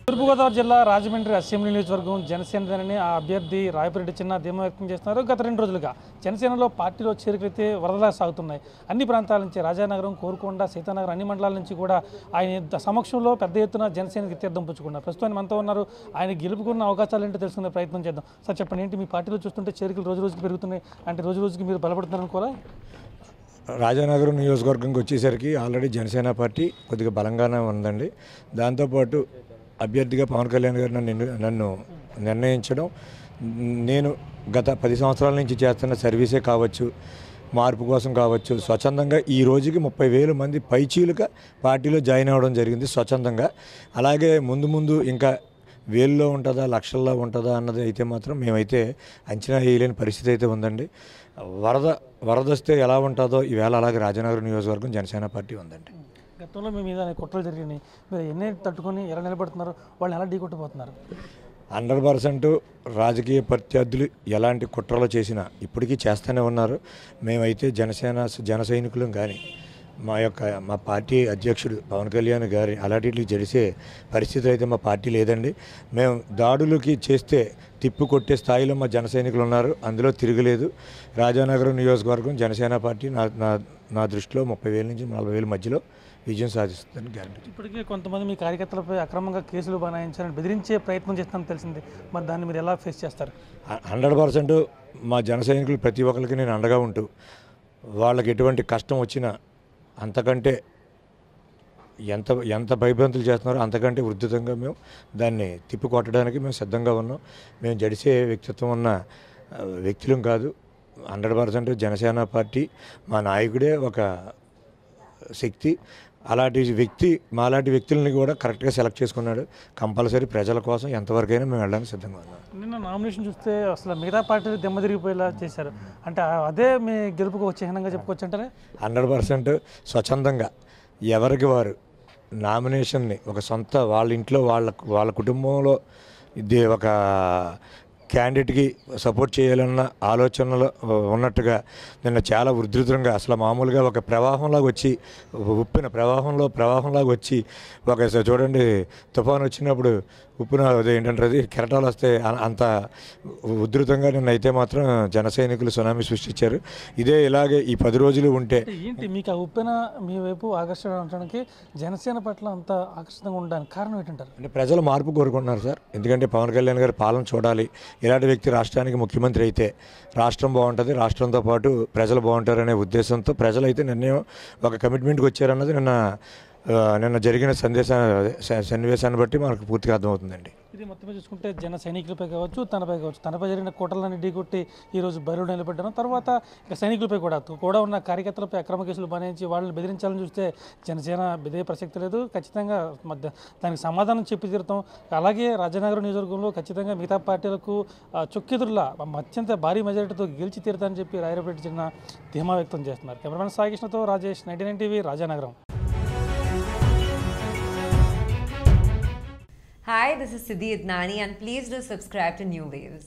తూర్పుగోదావరి జిల్లా రాజమండ్రి అసెంబ్లీ నియోజకవర్గం జనసేనని ఆ అభ్యర్థి రాయపరెడ్డి చిన్న ధీమా వ్యక్తం చేస్తున్నారు. గత 2 రోజులుగా జనసేనలో పార్టీలో చేరికలైతే వరదలా సాగుతున్నాయి. అన్ని ప్రాంతాల నుంచి రాజానగరం, కోరుకొండ, సీతానగరం అన్ని మండలాల నుంచి కూడా ఆయన సమక్షంలో పెద్ద ఎత్తున జనసేనకి తీర్థం పుచ్చుకున్నారు. ప్రస్తుతం మనతో ఉన్నారు. ఆయన గెలుపుకున్న అవకాశాలు ఏంటో తెలుసుకునే ప్రయత్నం చేద్దాం. సార్ చెప్పండి, ఏంటి మీ పార్టీలో చూస్తుంటే చేరికలు రోజు రోజుకి పెరుగుతున్నాయి, అంటే రోజు రోజుకి మీరు బలపడుతున్నారని కూడా? రాజానగరం నియోజకవర్గంకి వచ్చేసరికి ఆల్రెడీ జనసేన పార్టీ కొద్దిగా బలంగానే ఉందండి. దాంతోపాటు అభ్యర్థిగా పవన్ కళ్యాణ్ గారు నన్ను నిర్ణయించడం, నేను గత 10 సంవత్సరాల నుంచి చేస్తున్న సర్వీసే కావచ్చు, మార్పు కోసం కావచ్చు, స్వచ్ఛందంగా ఈ రోజుకి 30,000 మంది పైచీలుగా పార్టీలో జాయిన్ అవ్వడం జరిగింది స్వచ్ఛందంగా. అలాగే ముందు ఇంకా వేల్లో ఉంటుందా లక్షల్లో ఉంటుందా అన్నది అయితే మాత్రం మేమైతే అంచనా వేయలేని పరిస్థితి అయితే ఉందండి. వరద వస్తే ఎలా ఉంటుందో ఈవేళ అలాగే రాజానగరం నియోజకవర్గం జనసేన పార్టీ ఉందండి. గతంలో మీ మీద కుట్రలు జరిగినాయి, మీరు ఎన్ని తట్టుకొని ఎలా నిలబడుతున్నారు, వాళ్ళని ఎలా ఢీకొట్టిపోతున్నారు? 100% రాజకీయ ప్రత్యర్థులు ఎలాంటి కుట్రలు చేసినా ఇప్పటికీ చేస్తూనే ఉన్నారు. మేమైతే జన సైనికులం కానీ మా పార్టీ అధ్యక్షుడు పవన్ కళ్యాణ్ గారి అలాంటికి జరిసే పరిస్థితి అయితే మా పార్టీ లేదండి. మేము దాడులకి చేస్తే తిప్పు కొట్టే స్థాయిలో మా జన సైనికులు ఉన్నారు, అందులో తిరగలేదు. రాజానగరం నియోజకవర్గం జనసేన పార్టీ నా దృష్టిలో 30,000 నుంచి 40,000 మధ్యలో విజయం సాధిస్తుందని గ్యారంటీ. ఇప్పటికీ కొంతమంది మీ కార్యకర్తలపై అక్రమంగా కేసులు బనాయించాలని బెదిరించే ప్రయత్నం చేస్తామని తెలిసింది, మరి దాన్ని మీరు ఎలా ఫేస్ చేస్తారు? 100% మా జన సైనికులు ప్రతి ఒక్కరికి నేను అండగా ఉంటూ వాళ్ళకి ఎటువంటి కష్టం వచ్చినా అంతకంటే ఎంత భయభ్రాంతులు చేస్తున్నారో అంతకంటే ఉధృతంగా మేము దాన్ని తిప్పికొట్టడానికి మేము సిద్ధంగా ఉన్నాం. మేము జడిసే వ్యక్తిత్వం ఉన్న వ్యక్తులం కాదు. 100% జనసేన పార్టీ మా నాయకుడే ఒక శక్తి. మాలాంటి వ్యక్తులని కూడా కరెక్ట్గా సెలెక్ట్ చేసుకున్నాడు. కంపల్సరీ ప్రజల కోసం ఎంతవరకైనా మేము వెళ్ళడానికి సిద్ధంగా ఉన్నాం. నిన్న నామినేషన్ చూస్తే అసలు మిగతా పార్టీలు దెమ్మ తిరిగిపోయేలా చేశారు, అంటే అదే మీ గెలుపుకు వచ్చే చిహ్నంగా చెప్పుకోవచ్చు అంటారా? 100% స్వచ్ఛందంగా ఎవరికి వారు నామినేషన్ని ఒక సొంత వాళ్ళ ఇంట్లో వాళ్ళ కుటుంబంలో ఇది ఒక క్యాండిడేట్కి సపోర్ట్ చేయాలన్న ఆలోచనలో ఉన్నట్టుగా నిన్న చాలా ఉధృతంగా అసలు మామూలుగా ఒక ప్రవాహంలాగా వచ్చి ప్రవాహంలాగా వచ్చి ఒక చూడండి తుఫాను వచ్చినప్పుడు ఉప్పున ఏంటంటే అది కెరటాలు వస్తే అంత ఉధృతంగా నిన్న అయితే మాత్రం జన సైనికులు సునామీ సృష్టించారు. ఇలాగే ఈ 10 రోజులు ఉంటే ఏంటి మీకు ఆ ఉప్పెన మీ వైపు ఆకర్షించడానికి జనసేన పట్ల అంత ఆకర్షితంగా ఉండడానికి కారణం ఏంటంటారు? అంటే ప్రజలు మార్పు కోరుకుంటున్నారు సార్. ఎందుకంటే పవన్ కళ్యాణ్ గారి పాలన చూడాలి. ఇలాంటి వ్యక్తి రాష్ట్రానికి ముఖ్యమంత్రి అయితే రాష్ట్రం బాగుంటుంది, రాష్ట్రంతో పాటు ప్రజలు బాగుంటారనే ఉద్దేశంతో ప్రజలైతే నిర్ణయం ఒక కమిట్మెంట్కి వచ్చారన్నది నిన్న జరిగిన సన్నివేశాన్ని బట్టి మనకు పూర్తిగా అర్థమవుతుందండి. ఇది మొత్తం చూసుకుంటే జన సైనికులపై కావచ్చు, తనపై జరిగిన కుట్రలన్నీ ఢీకొట్టి ఈరోజు బరిలో నిలబడ్డాను. తర్వాత ఇక సైనికులపై కూడా ఉన్న కార్యకర్తలపై అక్రమ కేసులు బనాయించి వాళ్ళని బెదిరించాలని చూస్తే జనసేన బెదిరే ప్రసక్తి లేదు. ఖచ్చితంగా దానికి సమాధానం చెప్పి తీరుతాం. అలాగే రాజానగరం నియోజకవర్గంలో ఖచ్చితంగా మిగతా పార్టీలకు చొక్కెదురులా అత్యంత భారీ మెజారిటీతో గెలిచి తీరుతానని చెప్పి రాయపరెడ్డి చిన్న ధీమా వ్యక్తం చేస్తున్నారు. కెమెరామెన్ సాయికృష్ణతో Rajesh, 99 TV, Rajanagaram. Hi, this is Siddhi Idnani and please do subscribe to New Waves.